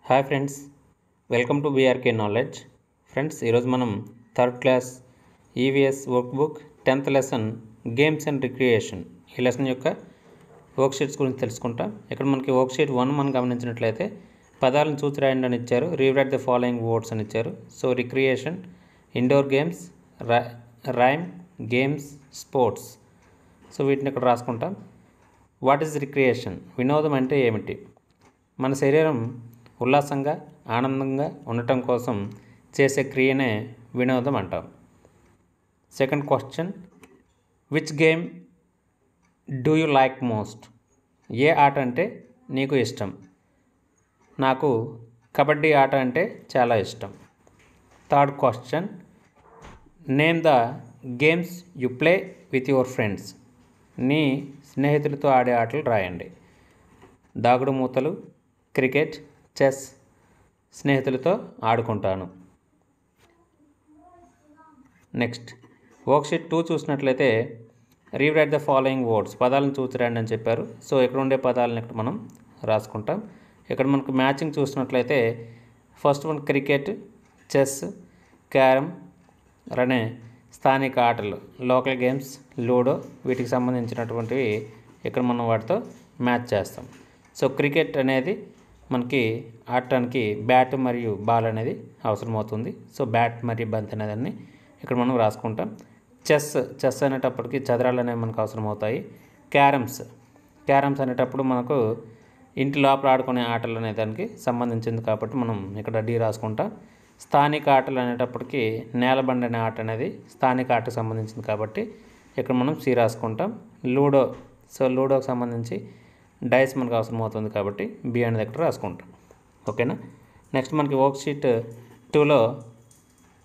Hi friends, welcome to BRK knowledge. Friends, ఈరోజు మనం third class EVS workbook 10th lesson games and recreation ఈ lesson యొక్క worksheets గురించి తెలుసుకుంటాం. ఇక్కడ మనకి వర్క్షీట్ 1 మనం గమనించినట్లయితే పదాలను చూసి రాయండి అని ఇచ్చారు. రీరైట్ ద ఫాలోయింగ్ వర్డ్స్ అని ఇచ్చారు. So recreation, indoor games, rhyme, games, sports. So వీటిని ఇక్కడ రాసుకుంటాం. What is recreation? వినోదం అంటే ఏమిటి? మన శరీరం ఉల్లాసంగా ఆనందంగా ఉండటం కోసం చేసే క్రియనే వినోదం అంటాం. Second question, which game do you like most? ఏ ఆట అంటే నీకు ఇష్టం? నాకు కబడ్డీ ఆట అంటే చాలా ఇష్టం. Third question, name the games you play with your friends. నీ స్నేహితులతో ఆడే ఆటలు రాయండి. దాగుడు మూతలు, క్రికెట్, చెస్ స్నేహితులతో ఆడుకుంటాను. నెక్స్ట్ వర్క్షీట్ 2 చూసినట్లయితే రీరైట్ ద ఫాలోయింగ్ వర్డ్స్. పదాలను చూసి రండి అని చెప్పారు. సో ఇక్కడ ఉండే పదాలను ఇక్కడ మనం రాసుకుంటాం. ఇక్కడ మనకు మ్యాచింగ్ చూసినట్లయితే first one cricket, chess, carrom అనే స్థానిక ఆటలు, లోకల్ గేమ్స్, లూడో వీటికి సంబంధించినటువంటివి ఇక్కడ మనం వాటితో మ్యాచ్ చేస్తాం. సో క్రికెట్ అనేది మనకి ఆడటానికి బ్యాట్ మరియు బాల్ అనేది అవసరమవుతుంది. సో బ్యాట్ మరియు బంతి అనేదాన్ని ఇక్కడ మనం రాసుకుంటాం. చెస్ అనేటప్పటికి చదరాలు అనేవి మనకు అవసరమవుతాయి. క్యారమ్స్ అనేటప్పుడు మనకు ఇంటి లోపల ఆడుకునే ఆటలు అనే దానికి సంబంధించింది కాబట్టి మనం ఇక్కడ డి రాసుకుంటాం. స్థానిక ఆటలు అనేటప్పటికి నేలబండ అనే ఆట అనేది స్థానిక ఆటకు సంబంధించింది కాబట్టి ఇక్కడ మనం సి రాసుకుంటాం. లూడోకి సంబంధించి డైస్ మనకు అవసరం అవుతుంది కాబట్టి బి అనే దగ్గర రాసుకుంటాం. ఓకేనా. నెక్స్ట్ మనకి వర్క్షీట్ 2లో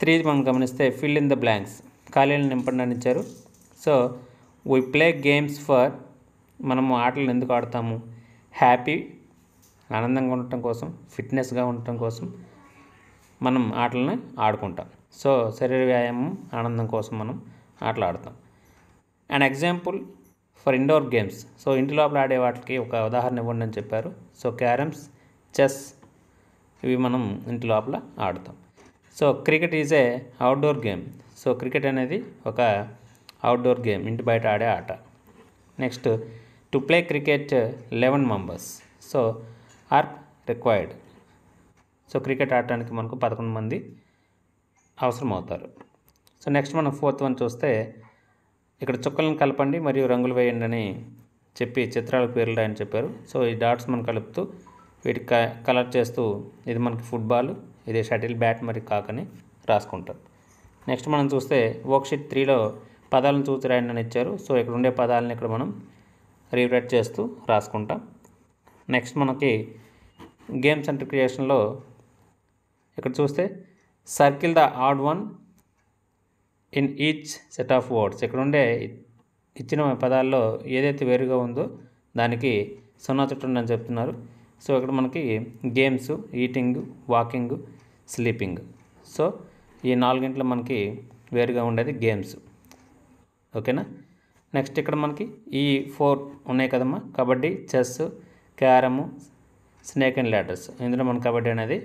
3 మనం గమనిస్తే ఫిల్ ఇన్ ద బ్లాంక్స్, ఖాళీలను నింపండి అని ఇచ్చారు. So we play games for, మనము ఆటలను ఎందుకు ఆడతాము? హ్యాపీ, ఆనందంగా ఉండటం కోసం, ఫిట్నెస్గా ఉండటం కోసం మనం ఆటలను ఆడుకుంటాం. సో శరీర వ్యాయామం, ఆనందం కోసం మనం ఆటలు ఆడతాం. And example for indoor games. So ఇంటి లోపల ఆడే వాటికి ఒక ఉదాహరణ ఇవ్వండి అని చెప్పారు. సో క్యారమ్స్, చెస్ ఇవి మనం ఇంటి లోపల ఆడుతాం. So cricket is a outdoor game. So cricket అనేది ఒక అవుట్డోర్ గేమ్, ఇంటి బయట ఆడే ఆట. Next to play cricket 11 members so are required. So cricket ఆడటానికి మనకు 11 మంది అవసరం అవుతారు. సో నెక్స్ట్ మనం 4th వన్ చూస్తే ఇక్కడ చుక్కలను కలపండి మరియు రంగులు వేయండి అని చెప్పి చిత్రాల పేర్లు రాయని చెప్పారు. సో ఈ డాట్స్ మనం కలుపుతూ వీటికి కలర్ చేస్తూ ఇది మనకి ఫుట్బాల్, ఇది షటిల్, బ్యాట్ మరియు కాక్ అని రాసుకుంటాం. నెక్స్ట్ మనం చూస్తే వర్క్షీట్ 3లో పదాలను చూసి రాయండి అని ఇచ్చారు. సో ఇక్కడ ఉండే పదాలను ఇక్కడ మనం రీరైట్ చేస్తూ రాసుకుంటాం. నెక్స్ట్ మనకి గేమ్స్ అండ్ రిక్రియేషన్లో ఇక్కడ చూస్తే circle the odd one in each set of words. ఇక్కడ ఉండే ఇచ్చిన పదాల్లో ఏదైతే వేరుగా ఉందో దానికి 0 చుట్టండి అని చెప్తున్నారు. సో ఇక్కడ మనకి games, eating, walking, sleeping. So ఈ 4 మనకి వేరుగా ఉండేది గేమ్స్. ఓకేనా. నెక్స్ట్ ఇక్కడ మనకి ఈ 4 ఉన్నాయి కదమ్మా, kabaddi, chess, carrom, snake and ladders. ఇందులో మన కబడ్డీ అనేది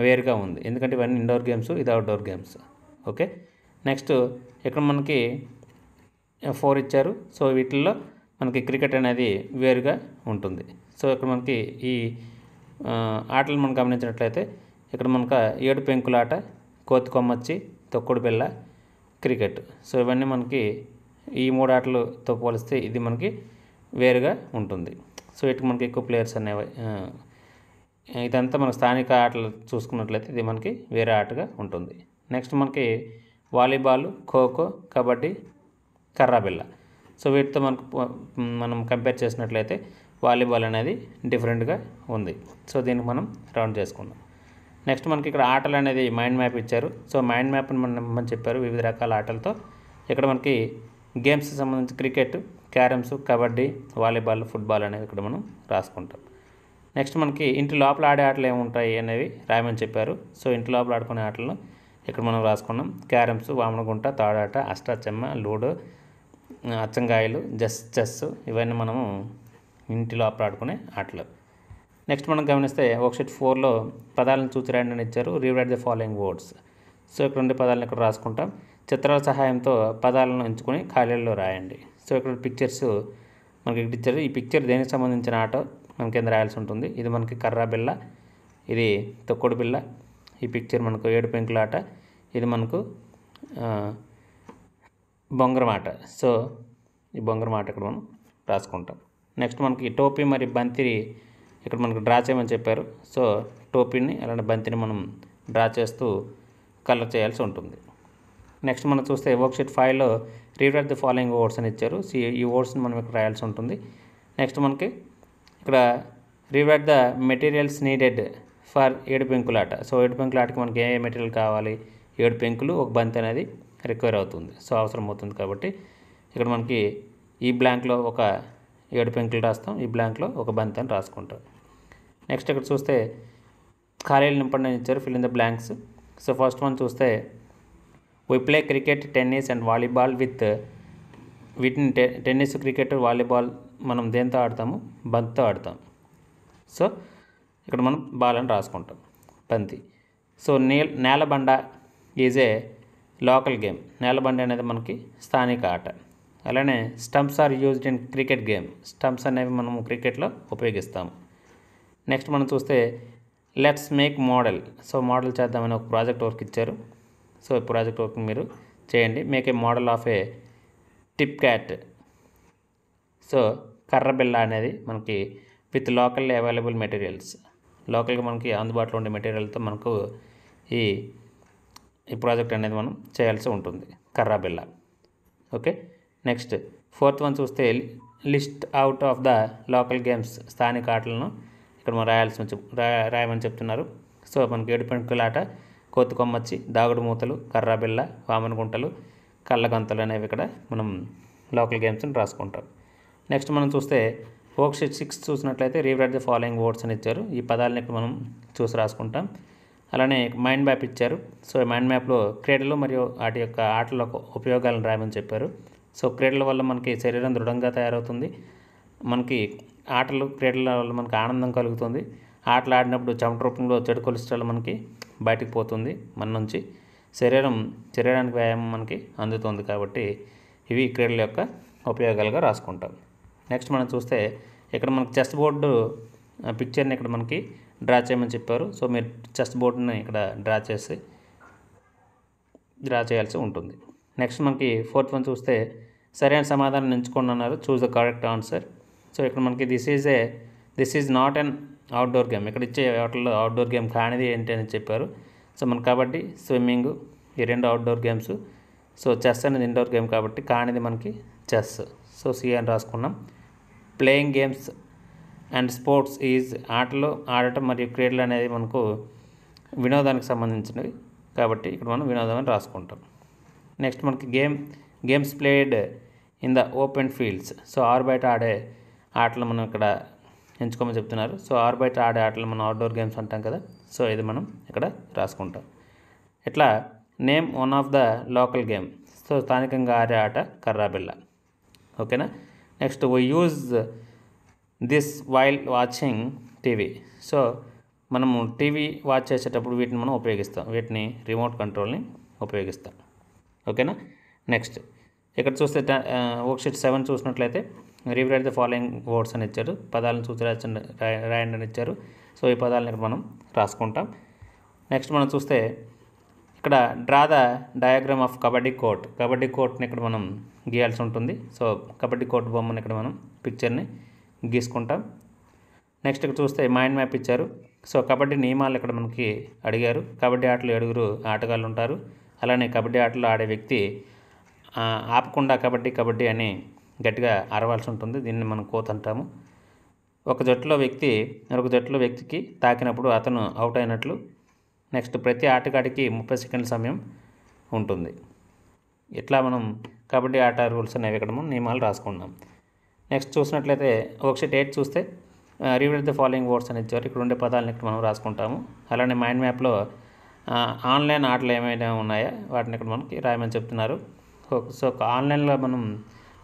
వేరుగా ఉంది ఎందుకంటే ఇవన్నీ ఇండోర్ గేమ్స్, ఇది అవుట్డోర్ గేమ్స్. ఓకే. నెక్స్ట్ ఇక్కడ మనకి 4 ఇచ్చారు. సో వీటిల్లో మనకి క్రికెట్ అనేది వేరుగా ఉంటుంది. సో ఇక్కడ మనకి ఈ ఆటలు మనం గమనించినట్లయితే ఇక్కడ మనకు 7 పెంకులాట, కోతి కొమ్మచ్చి, తొక్కుడు బిళ్ళ, క్రికెట్. సో ఇవన్నీ మనకి ఈ 3 ఆటలతో పోలిస్తే ఇది మనకి వేరుగా ఉంటుంది. సో వీటికి మనకి ఎక్కువ ప్లేయర్స్ అనేవి, ఇదంతా మన స్థానిక ఆటలు చూసుకున్నట్లయితే ఇది మనకి వేరే ఆటగా ఉంటుంది. నెక్స్ట్ మనకి వాలీబాల్, ఖోఖో, కబడ్డీ, కర్రాబిల్ల. సో వీటితో మనం కంపేర్ చేసినట్లయితే వాలీబాల్ అనేది డిఫరెంట్గా ఉంది. సో దీనికి మనం రౌండ్ చేసుకుందాం. నెక్స్ట్ మనకి ఇక్కడ ఆటలు అనేది మైండ్ మ్యాప్ ఇచ్చారు. సో మైండ్ మ్యాప్ని మనం చెప్పారు వివిధ రకాల ఆటలతో. ఇక్కడ మనకి గేమ్స్కి సంబంధించి cricket, carroms, kabaddi, volleyball, football అనేవి ఇక్కడ మనం రాసుకుంటాం. నెక్స్ట్ మనకి ఇంటి లోపల ఆడే ఆటలు ఏముంటాయి అనేవి రాయమని చెప్పారు. సో ఇంటి లోపల ఆడుకునే ఆటలను ఇక్కడ మనం రాసుకున్నాం. క్యారమ్స్, వామనగుంట, తాడాట, అష్టాచెమ్మ, లూడో, అచ్చంగాయలు, చెస్ ఇవన్నీ మనము ఇంటి లోపల ఆడుకునే ఆటలు. నెక్స్ట్ మనం గమనిస్తే వర్క్షీట్ 4లో పదాలను చూసి రాయండి అని ఇచ్చారు. Rewrite the following words. So ఇక్కడ ఉండే పదాలను ఇక్కడ రాసుకుంటాం. చిత్రాల సహాయంతో పదాలను ఎంచుకొని ఖాళీల్లో రాయండి. సో ఇక్కడ పిక్చర్స్ మనకి ఇక్కడ ఇచ్చారు. ఈ పిక్చర్ దేనికి సంబంధించిన ఆటో మన కింద రాయాల్సి ఉంటుంది. ఇది మనకి కర్రా బిళ్ళ, ఇది తొక్కుడు బిళ్ళ. ఈ పిక్చర్ మనకు 7 పెంకుల ఆట, ఇది మనకు బొంగరం ఆట. సో ఈ బొంగరం ఆట ఇక్కడ మనం రాసుకుంటాం. నెక్స్ట్ మనకి టోపీ మరియు బంతి ఇక్కడ మనకు డ్రా చేయమని చెప్పారు. సో టోపీని అలానే బంతిని మనం డ్రా చేస్తూ కలర్ చేయాల్సి ఉంటుంది. నెక్స్ట్ మనం చూస్తే వర్క్షీట్ 5లో రీరైట్ ద ఫాలోయింగ్ వర్డ్స్ అని ఇచ్చారు. ఈ వర్డ్స్ని మనం ఇక్కడ రాయాల్సి ఉంటుంది. నెక్స్ట్ మనకి ఇక్కడ rewrite the materials needed for 7 పెంకుల ఆట. సో 7 పెంకుల ఆటకి మనకి ఏ మెటీరియల్ కావాలి, 7 పెంకులు, ఒక బంతి అనేది రిక్వైర్ అవుతుంది. సో అవసరం అవుతుంది కాబట్టి ఇక్కడ మనకి ఈ బ్లాంక్లో ఒక 7 పెంకులు రాస్తాం, ఈ బ్లాంక్లో ఒక బంతి అని రాసుకుంటాం. నెక్స్ట్ ఇక్కడ చూస్తే ఖాళీలు నింపండి అని ఇచ్చారు. Fill in the blanks. So first one చూస్తే we play cricket, tennis and volleyball with. వీటిని టెన్నిస్, క్రికెట్, వాలీబాల్ మనం దేంతో ఆడతాము, బంతితో ఆడతాం. సో ఇక్కడ మనం బాల్ అని రాసుకుంటాం, బంతి. సో నేలబండ ఈజ్ ఏ లోకల్ గేమ్. నేలబండ అనేది మనకి స్థానిక ఆట. అలానే stumps are used in cricket game. Stumps అనేవి మనము క్రికెట్లో ఉపయోగిస్తాము. నెక్స్ట్ మనం చూస్తే let's make model. So model చేద్దామని ఒక ప్రాజెక్ట్ వర్క్ ఇచ్చారు. సో ఈ ప్రాజెక్ట్ వర్క్ మీరు చేయండి. Make a model of a tip cat. So కర్రబిల్ల అనేది మనకి విత్ లోకల్లీ అవైలబుల్ మెటీరియల్స్. లోకల్గా మనకి అందుబాటులో ఉండే మెటీరియల్తో మనకు ఈ ప్రాజెక్ట్ అనేది మనం చేయాల్సి ఉంటుంది, కర్రాబిల్ల. ఓకే. నెక్స్ట్ 4th వన్ చూస్తే list out of the local games. స్థానిక ఆటలను ఇక్కడ మనం రాయమని చెప్తున్నారు. సో మనకి 7 పెంకుల ఆట, కోతి కొమ్మచ్చి, దాగుడు మూతలు, కర్రాబిల్ల, వామన గుంటలు, కళ్ళగంతలు అనేవి ఇక్కడ మనం లోకల్ గేమ్స్ని రాసుకుంటాం. నెక్స్ట్ మనం చూస్తే వర్క్షీట్ 6 చూసినట్లయితే రీరైట్ ద ఫాలోయింగ్ వర్డ్స్ అని ఇచ్చారు. ఈ పదాలను ఇక్కడ మనం చూసి రాసుకుంటాం. అలానే మైండ్ మ్యాప్ ఇచ్చారు. సో ఈ మైండ్ మ్యాప్లో క్రీడలు మరియు వాటి యొక్క ఆటల ఉపయోగాలను రాయమని చెప్పారు. సో క్రీడల వల్ల మనకి శరీరం దృఢంగా తయారవుతుంది. మనకి ఆటలు, క్రీడల వల్ల మనకి ఆనందం కలుగుతుంది. ఆటలు ఆడినప్పుడు చెమట రూపంలో చెడు కొలెస్ట్రాల్ మనకి బయటకు పోతుంది మన నుంచి. శరీరానికి వ్యాయామం మనకి అందుతుంది. కాబట్టి ఇవి క్రీడల యొక్క ఉపయోగాలుగా రాసుకుంటాం. నెక్స్ట్ మనం చూస్తే ఇక్కడ మనకి చెస్ బోర్డు పిక్చర్ని ఇక్కడ మనకి డ్రా చేయమని చెప్పారు. సో మీరు చెస్ బోర్డుని ఇక్కడ డ్రా చేయాల్సి ఉంటుంది. నెక్స్ట్ మనకి 4th వన్ చూస్తే సరైన సమాధానం ఎంచుకోండి అన్నారు. Choose the correct answer. So ఇక్కడ మనకి this is not an outdoor game. ఇక్కడ ఇచ్చే వాటిల్లో అవుట్డోర్ గేమ్ కానిది ఏంటి అని చెప్పారు. సో మన కబడ్డీ, స్విమ్మింగ్ ఈ 2 అవుట్డోర్ గేమ్స్. సో చెస్ అనేది ఇండోర్ గేమ్ కాబట్టి కానిది మనకి చెస్. సో సి అని రాసుకున్నాం. Playing games and sports is. ఆటలు ఆడటం మరియు క్రీడలు అనేది మనకు వినోదానికి సంబంధించినవి కాబట్టి ఇక్కడ మనం వినోదం అని రాసుకుంటాం. నెక్స్ట్ మనకి games played in the open fields. So ఆరు బయట ఆడే ఆటలు మనం ఇక్కడ ఎంచుకోమని చెప్తున్నారు. సో ఆరు బయట ఆడే ఆటలు మనం అవుట్డోర్ గేమ్స్ అంటాం కదా. సో ఇది మనం ఇక్కడ రాసుకుంటాం. ఇట్లా name one of the local game. So స్థానికంగా ఆడే ఆట కర్రాబిల్ల. ఓకేనా. Next we use this while watching TV. So మనము టీవీ వాచ్ చేసేటప్పుడు వీటిని మనం ఉపయోగిస్తాం. వీటిని రిమోట్ కంట్రోల్ని ఉపయోగిస్తాం. ఓకేనా. నెక్స్ట్ ఇక్కడ చూస్తే వర్క్షీట్ 7 చూసినట్లయితే రీరైట్ ద ఫాలోయింగ్ వర్డ్స్ అని ఇచ్చారు. పదాలను చూసి రాయండి అని ఇచ్చారు. సో ఈ పదాలను ఇక్కడ మనం రాసుకుంటాం. నెక్స్ట్ మనం చూస్తే ఇక్కడ draw the diagram of kabaddi court. Kabaddi కోర్ట్ని ఇక్కడ మనం గీయాల్సి ఉంటుంది. సో కబడ్డీ కోర్ట్ బొమ్మని ఇక్కడ మనం పిక్చర్ని గీసుకుంటాం. నెక్స్ట్ ఇక్కడ చూస్తే మైండ్ మ్యాప్ ఇచ్చారు. సో కబడ్డీ నియమాలు ఇక్కడ మనకి అడిగారు. కబడ్డీ ఆటలో 7 ఆటగాళ్ళు ఉంటారు. అలానే కబడ్డీ ఆటలో ఆడే వ్యక్తి ఆపకుండా కబడ్డీ అని గట్టిగా అరవాల్సి ఉంటుంది. దీన్ని మనం కోత్ అంటాము. ఒక జట్టులో వ్యక్తి మరొక జట్టులో వ్యక్తికి తాకినప్పుడు అతను అవుట్ అయినట్లు. నెక్స్ట్ ప్రతి ఆటగాడికి 30 సెకండ్ల సమయం ఉంటుంది. ఇట్లా మనం కబడ్డీ ఆట రూల్స్ అనేవి ఇక్కడ మనం నియమాలు రాసుకున్నాం. నెక్స్ట్ చూసినట్లయితే వర్క్షీట్ 8 చూస్తే రీరైట్ ద ఫాలోయింగ్ వర్డ్స్ అని ఇచ్చారు. ఇక్కడ ఉండే పదాలను ఇక్కడ మనం రాసుకుంటాము. అలానే మైండ్ మ్యాప్లో ఆన్లైన్ ఆటలు ఏమైనా ఉన్నాయా వాటిని ఇక్కడ మనకి రాయమని చెప్తున్నారు. సో ఆన్లైన్లో మనం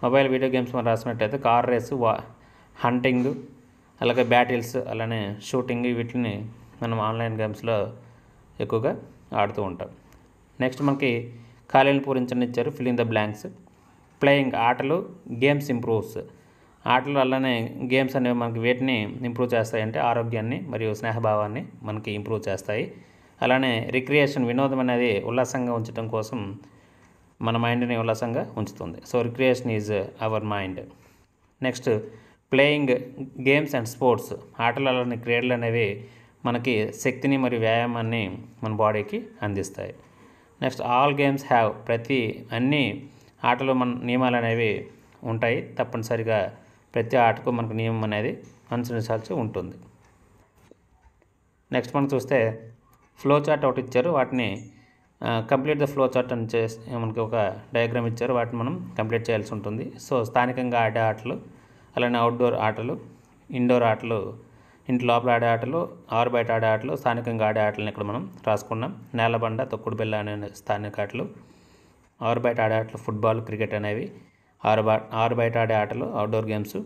మొబైల్ వీడియో గేమ్స్ మనం రాసినట్లయితే కార్ రేసు, హంటింగ్, అలాగే బ్యాటిల్స్, అలానే షూటింగ్, వీటిని మనం ఆన్లైన్ గేమ్స్లో ఎక్కువగా ఆడుతూ ఉంటాం. నెక్స్ట్ మనకి ఖాళీలను పూరించండి ఇచ్చారు, fill in the blanks. Playing ఆటలు, గేమ్స్ ఇంప్రూవ్స్ ఆటలు, అలానే గేమ్స్ అనేవి మనకి వేటిని ఇంప్రూవ్ చేస్తాయంటే ఆరోగ్యాన్ని మరియు స్నేహభావాన్ని మనకి ఇంప్రూవ్ చేస్తాయి. అలానే రిక్రియేషన్ వినోదం అనేది ఉల్లాసంగా ఉంచడం కోసం మన మైండ్ని ఉల్లాసంగా ఉంచుతుంది. So recreation is our mind. Next playing games and sports ఆటలు, అలానే క్రీడలు అనేవి మనకి శక్తిని మరియు వ్యాయామాన్ని మన బాడీకి అందిస్తాయి. నెక్స్ట్ ఆల్ గేమ్స్ హ్యావ్ అన్ని ఆటలు మన నియమాలు అనేవి ఉంటాయి. తప్పనిసరిగా ప్రతి ఆటకు మనకు నియమం అనేది అనుసరించాల్సి ఉంటుంది. నెక్స్ట్ మనం చూస్తే ఫ్లో చార్ట్ ఒకటి ఇచ్చారు, వాటిని కంప్లీట్ ద ఫ్లో చార్ట్ అని చేసి మనకి ఒక డయాగ్రామ్ ఇచ్చారు, వాటిని మనం కంప్లీట్ చేయాల్సి ఉంటుంది. సో స్థానికంగా ఆడే ఆటలు, అలానే అవుట్డోర్ ఆటలు, ఇండోర్ ఆటలు, ఇంటి లోపల ఆడే ఆటలు, ఆరు బయట ఆడే ఆటలు, స్థానికంగా ఆడే ఆటలను ఇక్కడ మనం రాసుకున్నాం. నేలబండ, తొక్కుడు బిళ్ళ అనే స్థానిక ఆటలు, ఆరు బయట ఆడే ఆటలు ఫుట్బాల్, క్రికెట్ అనేవి, ఆరు బయట ఆడే ఆటలు అవుట్డోర్ గేమ్స్,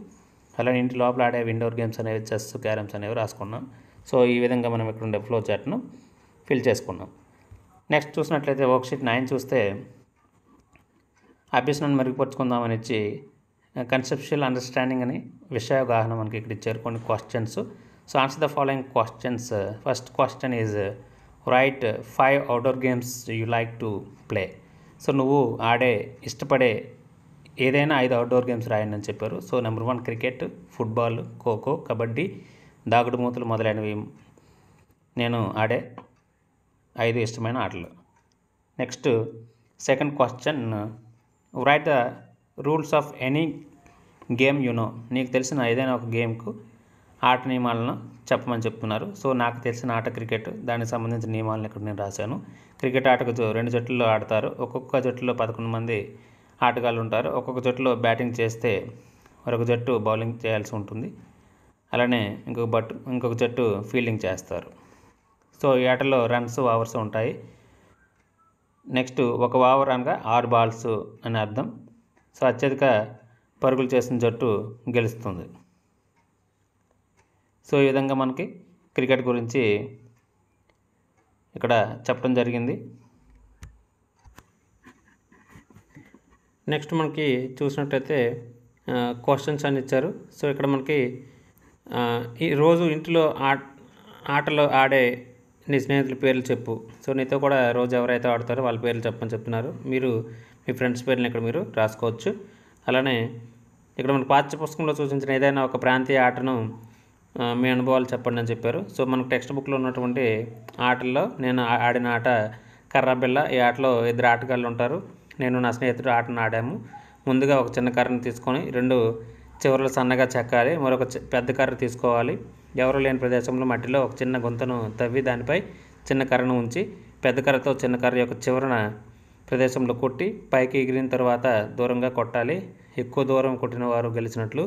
అలానే ఇంటి లోపల ఆడే ఇండోర్ గేమ్స్ అనేవి చెస్, క్యారమ్స్ అనేవి రాసుకున్నాం. సో ఈ విధంగా మనం ఇక్కడ ఉండే ఫ్లో చార్ట్ను ఫిల్ చేసుకున్నాం. నెక్స్ట్ చూసినట్లయితే వర్క్షీట్ 9 చూస్తే అభ్యసనాన్ని మెరుగుపరుచుకుందామని ఇచ్చి కన్సెప్షువల్ అండర్స్టాండింగ్ అని విషయావగాహన మనకి ఇక్కడ ఇచ్చారు కొన్ని questions. So answer the following questions. First question is right 5 outdoor games you like to play. So నువ్వు ఇష్టపడే ఏదైనా 5 అవుట్డోర్ గేమ్స్ రాయండి అని చెప్పారు. So number 1 cricket, football, kho kho, kabaddi, దాగుడు మూతలు మొదలైనవి నేను ఆడే 5 ఇష్టమైన ఆటలు. Next second question right the rules of any game you know. నీకు తెలిసిన ఏదైనా ఒక గేమ్కు ఆట నియమాలను చెప్పమని చెప్తున్నారు. సో నాకు తెలిసిన ఆట క్రికెట్, దానికి సంబంధించిన నియమాలను ఇక్కడ నేను రాశాను. క్రికెట్ ఆటకు 2 జట్లలో ఆడతారు. ఒక్కొక్క జట్టులో 11 మంది ఆటగాళ్ళు ఉంటారు. ఒక్కొక్క జట్టులో బ్యాటింగ్ చేస్తే మరొక జట్టు బౌలింగ్ చేయాల్సి ఉంటుంది. అలానే ఇంకొక జట్టు ఫీల్డింగ్ చేస్తారు. సో ఈ ఆటలో రన్స్, ఓవర్స్ ఉంటాయి. నెక్స్ట్ ఒక ఓవర్ అనగా 6 బాల్స్ అని అర్థం. సో అత్యధిక పరుగులు చేసిన జట్టు గెలుస్తుంది. సో ఈ విధంగా మనకి క్రికెట్ గురించి ఇక్కడ చెప్పడం జరిగింది. నెక్స్ట్ మనకి చూసినట్లయితే క్వశ్చన్స్ అని ఇచ్చారు. సో ఇక్కడ మనకి ఈ రోజు ఇంట్లో ఆటలు ఆడే నీ స్నేహితుల పేర్లు చెప్పు. సో నీతో కూడా రోజు ఎవరైతే ఆడతారో వాళ్ళ పేర్లు చెప్పని చెప్తున్నారు. మీరు మీ ఫ్రెండ్స్ పేర్లను ఇక్కడ మీరు రాసుకోవచ్చు. అలానే ఇక్కడ మనకు పాఠ్యపుస్తకంలో సూచించిన ఏదైనా ఒక ప్రాంతీయ ఆటను మీ అనుభవాలు చెప్పండి అని చెప్పారు. సో మనకు టెక్స్ట్ బుక్లో ఉన్నటువంటి ఆటల్లో నేను ఆడిన ఆట కర్రబిల్ల. ఈ ఆటలో 2 ఆటగాళ్ళు ఉంటారు. నేను నా స్నేహితుడు ఆటను ఆడాము. ముందుగా ఒక చిన్న కర్రను తీసుకొని 2 చివరలు సన్నగా చెక్కాలి. మరొక పెద్ద కర్ర తీసుకోవాలి. ఎవరు లేని ప్రదేశంలో మట్టిలో ఒక చిన్న గుంతను తవ్వి దానిపై చిన్న కర్రను ఉంచి పెద్ద కర్రతో చిన్న కర్ర యొక్క చివరన ప్రదేశంలో కొట్టి పైకి ఎగిరిన తర్వాత దూరంగా కొట్టాలి. ఎక్కువ దూరం కొట్టిన వారు గెలిచినట్లు.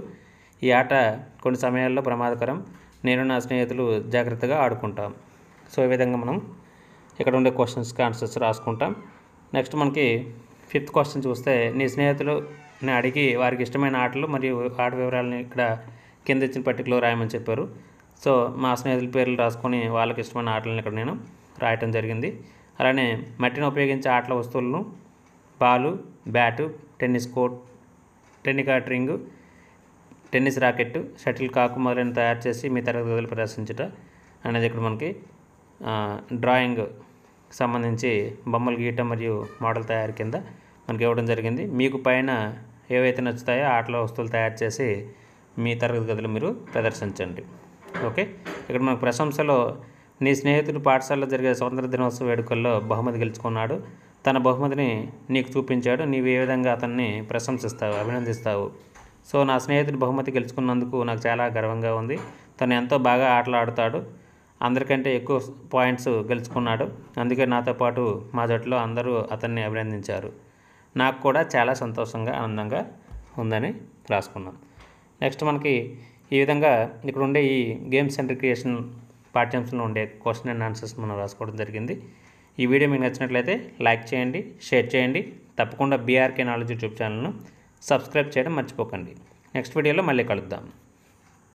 ఈ ఆట కొన్ని సమయాల్లో ప్రమాదకరం. నేను నా స్నేహితులు జాగ్రత్తగా ఆడుకుంటాం. సో ఈ విధంగా మనం ఇక్కడ ఉండే క్వశ్చన్స్కి ఆన్సర్స్ రాసుకుంటాం. నెక్స్ట్ మనకి 5th క్వశ్చన్ చూస్తే నీ స్నేహితులని అడిగి వారికి ఇష్టమైన ఆటలు మరియు ఆట వివరాలను ఇక్కడ కింద ఇచ్చిన పట్టికలో రాయమని చెప్పారు. సో మా స్నేహితుల పేర్లు రాసుకొని వాళ్ళకి ఇష్టమైన ఆటలను ఇక్కడ నేను రాయటం జరిగింది. అలానే మట్టిని ఉపయోగించే ఆటల వస్తువులను ball, bat, tennis court, tenikoit ring, tennis racket, shuttlecock మొదలైన తయారు చేసి మీ తరగతి గదులు ప్రదర్శించుట అనేది ఇక్కడ మనకి డ్రాయింగ్ సంబంధించి బొమ్మలు గీయటం మరియు మోడల్ తయారు కింద మనకి ఇవ్వడం జరిగింది. మీకు పైన ఏవైతే నచ్చుతాయో ఆటల వస్తువులు తయారు చేసి మీ తరగతి గదులు మీరు ప్రదర్శించండి. ఓకే, ఇక్కడ మనకు ప్రశంసలో నీ స్నేహితుడు పాఠశాలలో జరిగే స్వతంత్ర దినోత్సవ వేడుకల్లో బహుమతి గెలుచుకున్నాడు. తన బహుమతిని నీకు చూపించాడు. నీవు ఏ విధంగా అతన్ని ప్రశంసిస్తావు, అభినందిస్తావు? సో నా స్నేహితుడు బహుమతి గెలుచుకున్నందుకు నాకు చాలా గర్వంగా ఉంది. తను ఎంతో బాగా ఆటలు ఆడుతాడు. అందరికంటే ఎక్కువ పాయింట్స్ గెలుచుకున్నాడు. అందుకే నాతో పాటు మా జట్టులో అందరూ అతన్ని అభినందించారు. నాకు కూడా చాలా సంతోషంగా, ఆనందంగా ఉందని రాసుకున్నాం. నెక్స్ట్ మనకి ఈ విధంగా ఇక్కడ ఉండే ఈ గేమ్స్ అండ్ రిక్రియేషన్ పాఠ్యాంశంలో ఉండే క్వశ్చన్ అండ్ ఆన్సర్స్ మనం రాసుకోవడం జరిగింది. ఈ వీడియో మీకు నచ్చినట్లయితే లైక్ చేయండి, షేర్ చేయండి. తప్పకుండా బీఆర్కే నాలెడ్జ్ యూట్యూబ్ ఛానల్ను సబ్స్క్రైబ్ చేయడం మర్చిపోకండి. నెక్స్ట్ వీడియోలో మళ్ళీ కలుద్దాం.